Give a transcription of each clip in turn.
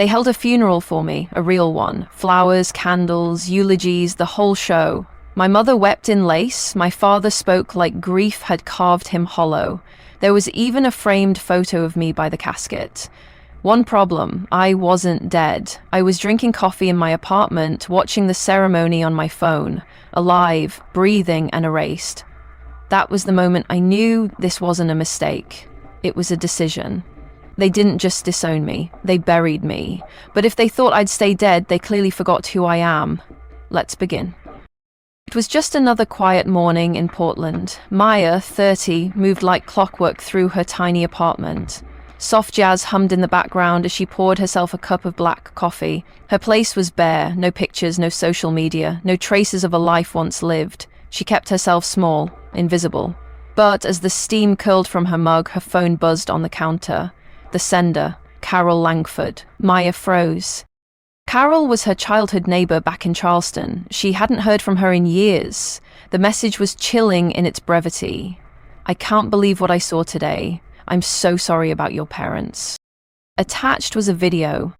They held a funeral for me, a real one. Flowers, candles, eulogies, the whole show. My mother wept in lace, my father spoke like grief had carved him hollow. There was even a framed photo of me by the casket. One problem, I wasn't dead. I was drinking coffee in my apartment, watching the ceremony on my phone, alive, breathing, and erased. That was the moment I knew this wasn't a mistake. It was a decision. They didn't just disown me, they buried me. But if they thought I'd stay dead, they clearly forgot who I am. Let's begin. It was just another quiet morning in Portland. Maya, 30, moved like clockwork through her tiny apartment. Soft jazz hummed in the background as she poured herself a cup of black coffee. Her place was bare, no pictures, no social media, no traces of a life once lived. She kept herself small, invisible. But as the steam curled from her mug, her phone buzzed on the counter. The sender, Carol Langford. Maya froze. Carol was her childhood neighbor back in Charleston. She hadn't heard from her in years. The message was chilling in its brevity. I can't believe what I saw today. I'm so sorry about your parents. Attached was a video.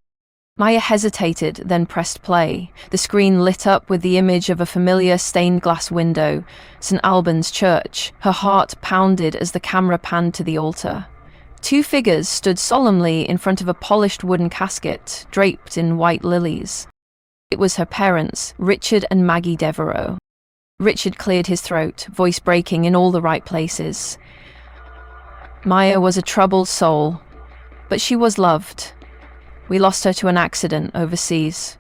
Maya hesitated, then pressed play. The screen lit up with the image of a familiar stained glass window, St. Albans Church. Her heart pounded as the camera panned to the altar. Two figures stood solemnly in front of a polished wooden casket, draped in white lilies. It was her parents, Richard and Maggie Devereaux. Richard cleared his throat, voice breaking in all the right places. Maya was a troubled soul, but she was loved. We lost her to an accident overseas.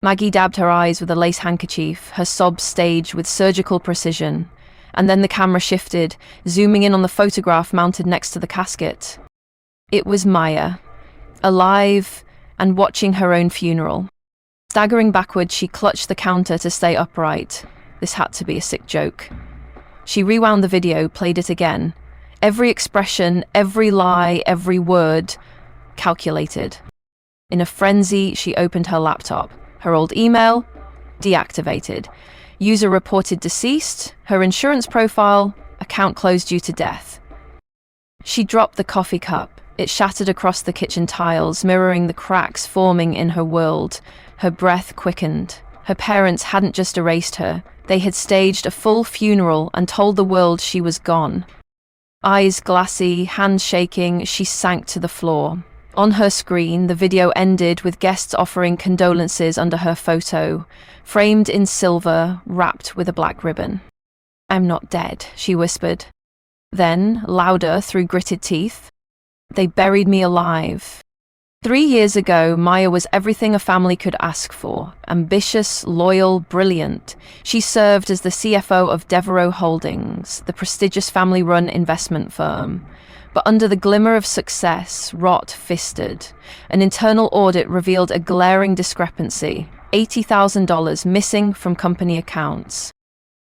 Maggie dabbed her eyes with a lace handkerchief, her sobs staged with surgical precision. And then the camera shifted, zooming in on the photograph mounted next to the casket. It was Maya, alive and watching her own funeral. Staggering backward, she clutched the counter to stay upright. This had to be a sick joke. She rewound the video, played it again. Every expression, every lie, every word, calculated. In a frenzy, she opened her laptop. Her old email, deactivated. User reported deceased, her insurance profile, account closed due to death. She dropped the coffee cup. It shattered across the kitchen tiles, mirroring the cracks forming in her world. Her breath quickened. Her parents hadn't just erased her. They had staged a full funeral and told the world she was gone. Eyes glassy, hands shaking, she sank to the floor. On her screen, the video ended with guests offering condolences under her photo, framed in silver, wrapped with a black ribbon. "I'm not dead," she whispered. Then, louder through gritted teeth, "They buried me alive." 3 years ago, Maya was everything a family could ask for. Ambitious, loyal, brilliant. She served as the CFO of Devereaux Holdings, the prestigious family-run investment firm. But under the glimmer of success, rot fisted. An internal audit revealed a glaring discrepancy, $80,000 missing from company accounts.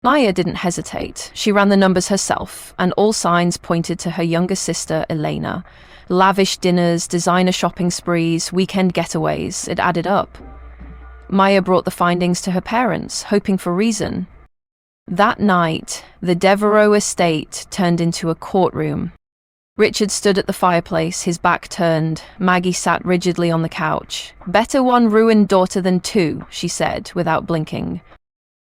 Maya didn't hesitate. She ran the numbers herself, and all signs pointed to her younger sister, Elena. Lavish dinners, designer shopping sprees, weekend getaways, it added up. Maya brought the findings to her parents, hoping for reason. That night, the Devereaux estate turned into a courtroom. Richard stood at the fireplace, his back turned. Maggie sat rigidly on the couch. "Better one ruined daughter than two," she said, without blinking.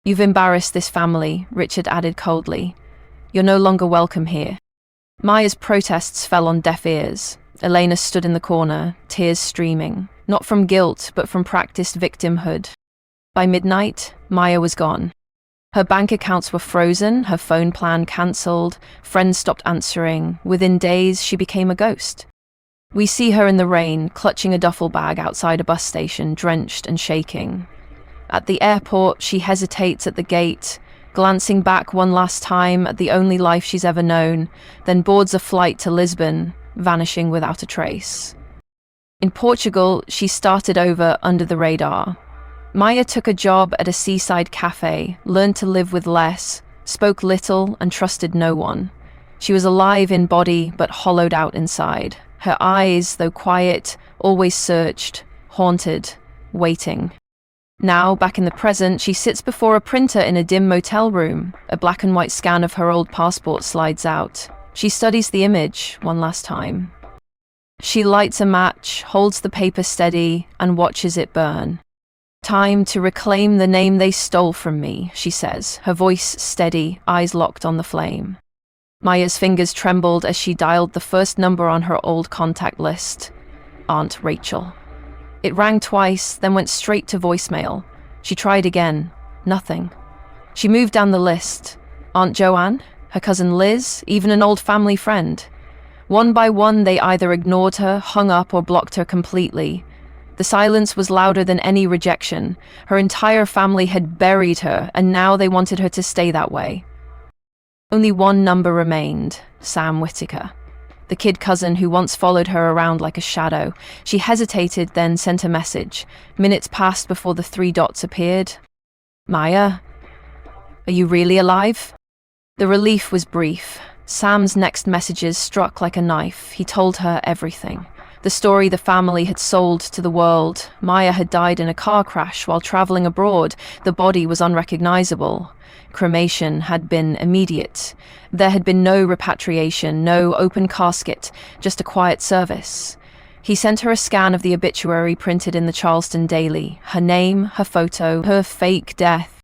"You've embarrassed this family," Richard added coldly. "You're no longer welcome here." Maya's protests fell on deaf ears. Elena stood in the corner, tears streaming, not from guilt, but from practiced victimhood. By midnight, Maya was gone. Her bank accounts were frozen, her phone plan cancelled, friends stopped answering. Within days, she became a ghost. We see her in the rain, clutching a duffel bag outside a bus station, drenched and shaking. At the airport, she hesitates at the gate, glancing back one last time at the only life she's ever known, then boards a flight to Lisbon, vanishing without a trace. In Portugal, she started over under the radar. Maya took a job at a seaside cafe, learned to live with less, spoke little, and trusted no one. She was alive in body, but hollowed out inside. Her eyes, though quiet, always searched, haunted, waiting. Now, back in the present, she sits before a printer in a dim motel room. A black and white scan of her old passport slides out. She studies the image one last time. She lights a match, holds the paper steady, and watches it burn. "Time to reclaim the name they stole from me," she says, her voice steady, eyes locked on the flame. Maya's fingers trembled as she dialed the first number on her old contact list. Aunt Rachel. It rang twice, then went straight to voicemail. She tried again. Nothing. She moved down the list. Aunt Joanne, her cousin Liz, even an old family friend. One by one, they either ignored her, hung up, or blocked her completely. The silence was louder than any rejection. Her entire family had buried her, and now they wanted her to stay that way. Only one number remained, Sam Whitaker, the kid cousin who once followed her around like a shadow. She hesitated, then sent a message. Minutes passed before the 3 dots appeared. "Maya, are you really alive?" The relief was brief. Sam's next messages struck like a knife. He told her everything. The story the family had sold to the world. Maya had died in a car crash while traveling abroad. The body was unrecognizable. Cremation had been immediate. There had been no repatriation, no open casket, just a quiet service. He sent her a scan of the obituary printed in the Charleston Daily. Her name, her photo, her fake death.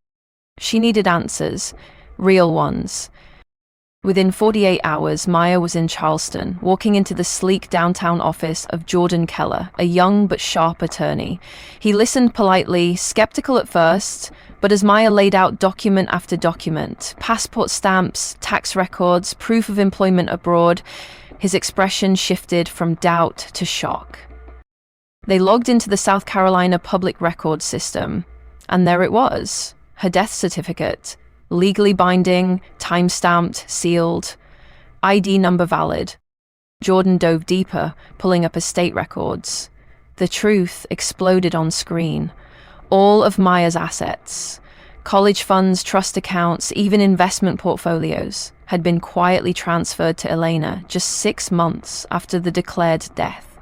She needed answers, real ones. Within 48 hours, Maya was in Charleston, walking into the sleek downtown office of Jordan Keller, a young but sharp attorney. He listened politely, skeptical at first, but as Maya laid out document after document, passport stamps, tax records, proof of employment abroad, his expression shifted from doubt to shock. They logged into the South Carolina public records system, and there it was, her death certificate. Legally binding, time-stamped, sealed, ID number valid. Jordan dove deeper, pulling up estate records. The truth exploded on screen. All of Maya's assets, college funds, trust accounts, even investment portfolios, had been quietly transferred to Elena just 6 months after the declared death.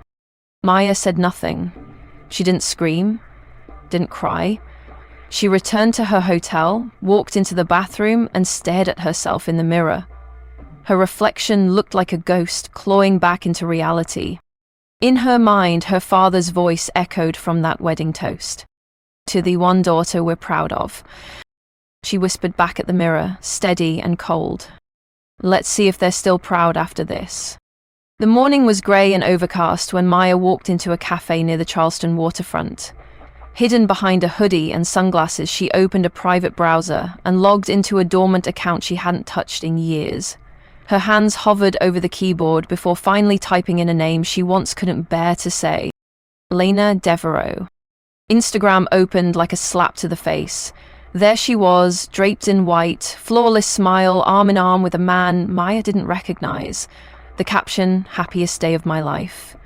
Maya said nothing. She didn't scream, didn't cry. She returned to her hotel, walked into the bathroom, and stared at herself in the mirror. Her reflection looked like a ghost clawing back into reality. In her mind, her father's voice echoed from that wedding toast. "To the one daughter we're proud of." She whispered back at the mirror, steady and cold. "Let's see if they're still proud after this." The morning was grey and overcast when Maya walked into a cafe near the Charleston waterfront. Hidden behind a hoodie and sunglasses, she opened a private browser and logged into a dormant account she hadn't touched in years. Her hands hovered over the keyboard before finally typing in a name she once couldn't bear to say. Elena Devereaux. Instagram opened like a slap to the face. There she was, draped in white, flawless smile, arm in arm with a man Maya didn't recognize. The caption, "Happiest day of my life."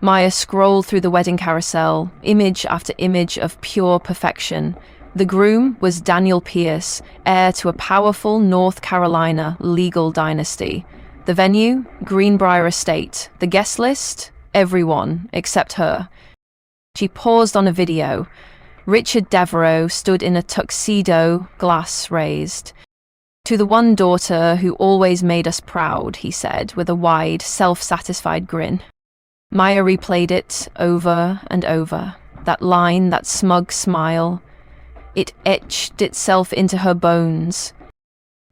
Maya scrolled through the wedding carousel, image after image of pure perfection. The groom was Daniel Pierce, heir to a powerful North Carolina legal dynasty. The venue, Greenbrier Estate. The guest list, everyone except her. She paused on a video. Richard Devereaux stood in a tuxedo, glass raised. "To the one daughter who always made us proud," he said, with a wide, self-satisfied grin. Maya replayed it over and over. That line, that smug smile. It etched itself into her bones.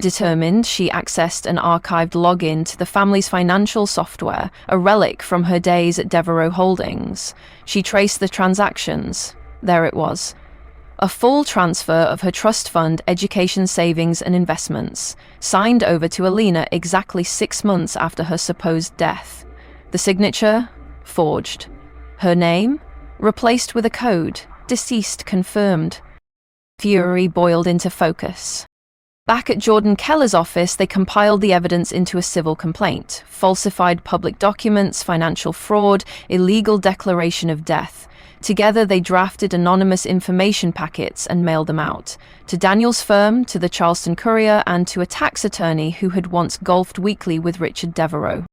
Determined, she accessed an archived login to the family's financial software, a relic from her days at Devereaux Holdings. She traced the transactions. There it was. A full transfer of her trust fund, education savings and investments, signed over to Elena exactly 6 months after her supposed death. The signature? Forged. Her name? Replaced with a code. Deceased confirmed. Fury boiled into focus. Back at Jordan Keller's office, they compiled the evidence into a civil complaint. Falsified public documents, financial fraud, illegal declaration of death. Together, they drafted anonymous information packets and mailed them out. To Daniel's firm, to the Charleston Courier, and to a tax attorney who had once golfed weekly with Richard Devereaux.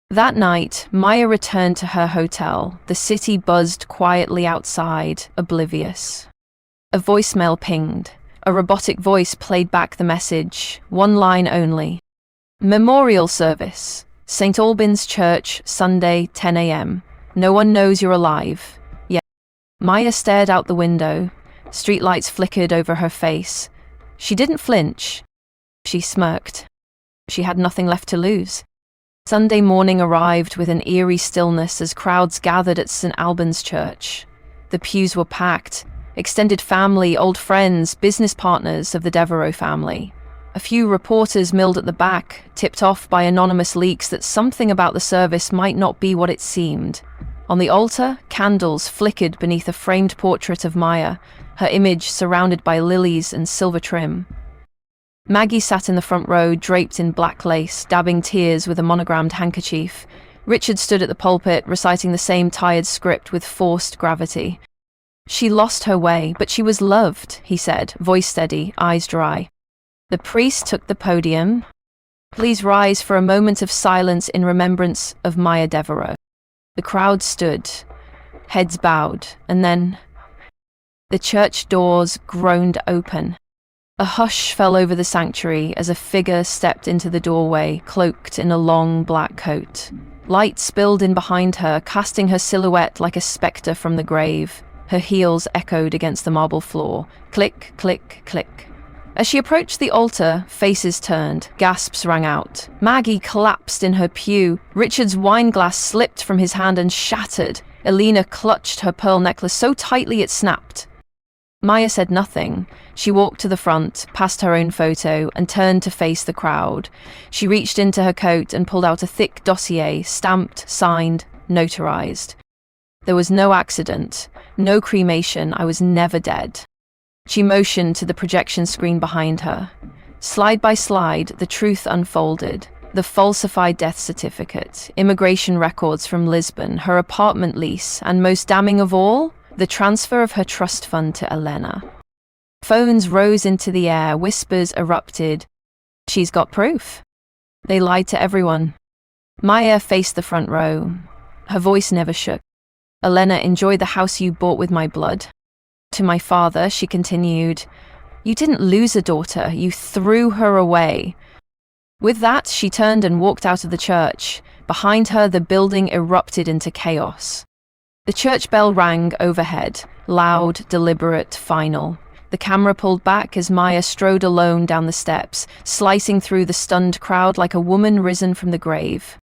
That night, Maya returned to her hotel. The city buzzed quietly outside, oblivious. A voicemail pinged. A robotic voice played back the message, one line only. "Memorial service. St. Albans Church, Sunday, 10 a.m. No one knows you're alive. Yeah. Maya stared out the window. Streetlights flickered over her face. She didn't flinch. She smirked. She had nothing left to lose. Sunday morning arrived with an eerie stillness as crowds gathered at St. Albans Church. The pews were packed. Extended family, old friends, business partners of the Devereux family. A few reporters milled at the back, tipped off by anonymous leaks that something about the service might not be what it seemed. On the altar, candles flickered beneath a framed portrait of Maya, her image surrounded by lilies and silver trim. Maggie sat in the front row, draped in black lace, dabbing tears with a monogrammed handkerchief. Richard stood at the pulpit, reciting the same tired script with forced gravity. She lost her way, but she was loved, he said, voice steady, eyes dry. The priest took the podium. Please rise for a moment of silence in remembrance of Maya Devereux. The crowd stood, heads bowed, and then the church doors groaned open. A hush fell over the sanctuary as a figure stepped into the doorway, cloaked in a long black coat. Light spilled in behind her, casting her silhouette like a spectre from the grave. Her heels echoed against the marble floor. Click, click, click. As she approached the altar, faces turned, gasps rang out. Maggie collapsed in her pew. Richard's wine glass slipped from his hand and shattered. Elena clutched her pearl necklace so tightly it snapped. Maya said nothing. She walked to the front, past her own photo, and turned to face the crowd. She reached into her coat and pulled out a thick dossier, stamped, signed, notarized. There was no accident, no cremation, I was never dead. She motioned to the projection screen behind her. Slide by slide, the truth unfolded. The falsified death certificate, immigration records from Lisbon, her apartment lease, and most damning of all, the transfer of her trust fund to Elena. Phones rose into the air, whispers erupted. She's got proof. They lied to everyone. Maya faced the front row. Her voice never shook. Elena, enjoy the house you bought with my blood. To my father, she continued, you didn't lose a daughter, you threw her away. With that, she turned and walked out of the church. Behind her, the building erupted into chaos. The church bell rang overhead, loud, deliberate, final. The camera pulled back as Maya strode alone down the steps, slicing through the stunned crowd like a woman risen from the grave.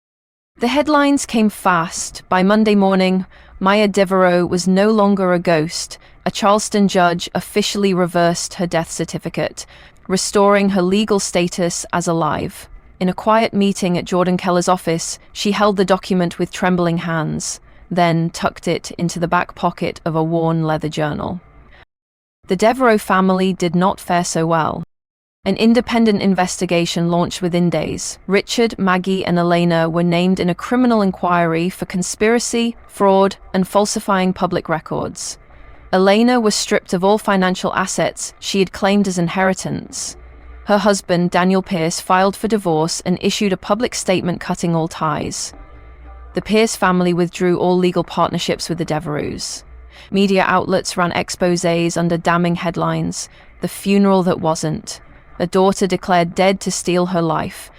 The headlines came fast. By Monday morning, Maya Devereux was no longer a ghost. A Charleston judge officially reversed her death certificate, restoring her legal status as alive. In a quiet meeting at Jordan Keller's office, she held the document with trembling hands, then tucked it into the back pocket of a worn leather journal. The Devereux family did not fare so well. An independent investigation launched within days. Richard, Maggie, and Elena were named in a criminal inquiry for conspiracy, fraud, and falsifying public records. Elena was stripped of all financial assets she had claimed as inheritance. Her husband, Daniel Pierce, filed for divorce and issued a public statement cutting all ties. The Pierce family withdrew all legal partnerships with the Devereux. Media outlets ran exposés under damning headlines. The funeral that wasn't. A daughter declared dead to steal her life.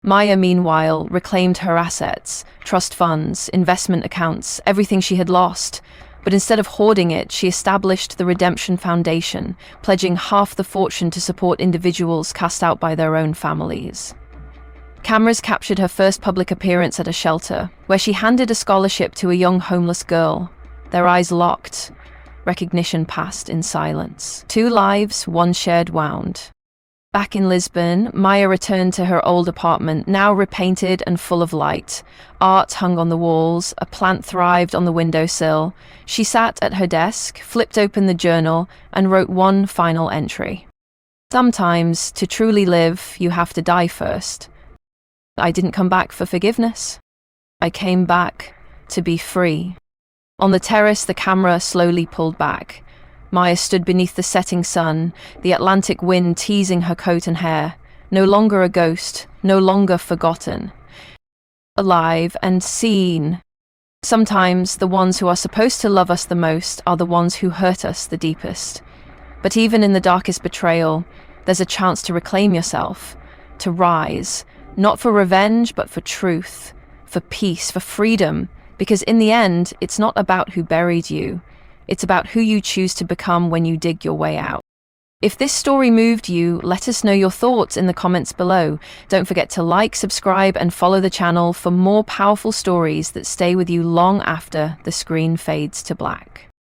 Maya, meanwhile, reclaimed her assets, trust funds, investment accounts, everything she had lost. But instead of hoarding it, she established the Redemption Foundation, pledging half the fortune to support individuals cast out by their own families. Cameras captured her first public appearance at a shelter, where she handed a scholarship to a young homeless girl. Their eyes locked. Recognition passed in silence. 2 lives, 1 shared wound. Back in Lisbon, Maya returned to her old apartment, now repainted and full of light. Art hung on the walls, a plant thrived on the windowsill. She sat at her desk, flipped open the journal, and wrote one final entry. Sometimes, to truly live, you have to die first. I didn't come back for forgiveness. I came back to be free. On the terrace, the camera slowly pulled back. Maya stood beneath the setting sun, the Atlantic wind teasing her coat and hair. No longer a ghost, no longer forgotten. Alive and seen. Sometimes the ones who are supposed to love us the most are the ones who hurt us the deepest. But even in the darkest betrayal, there's a chance to reclaim yourself, to rise, Not for revenge, but for truth, for peace, for freedom. Because in the end, it's not about who buried you. It's about who you choose to become when you dig your way out. If this story moved you, let us know your thoughts in the comments below. Don't forget to like, subscribe, and follow the channel for more powerful stories that stay with you long after the screen fades to black.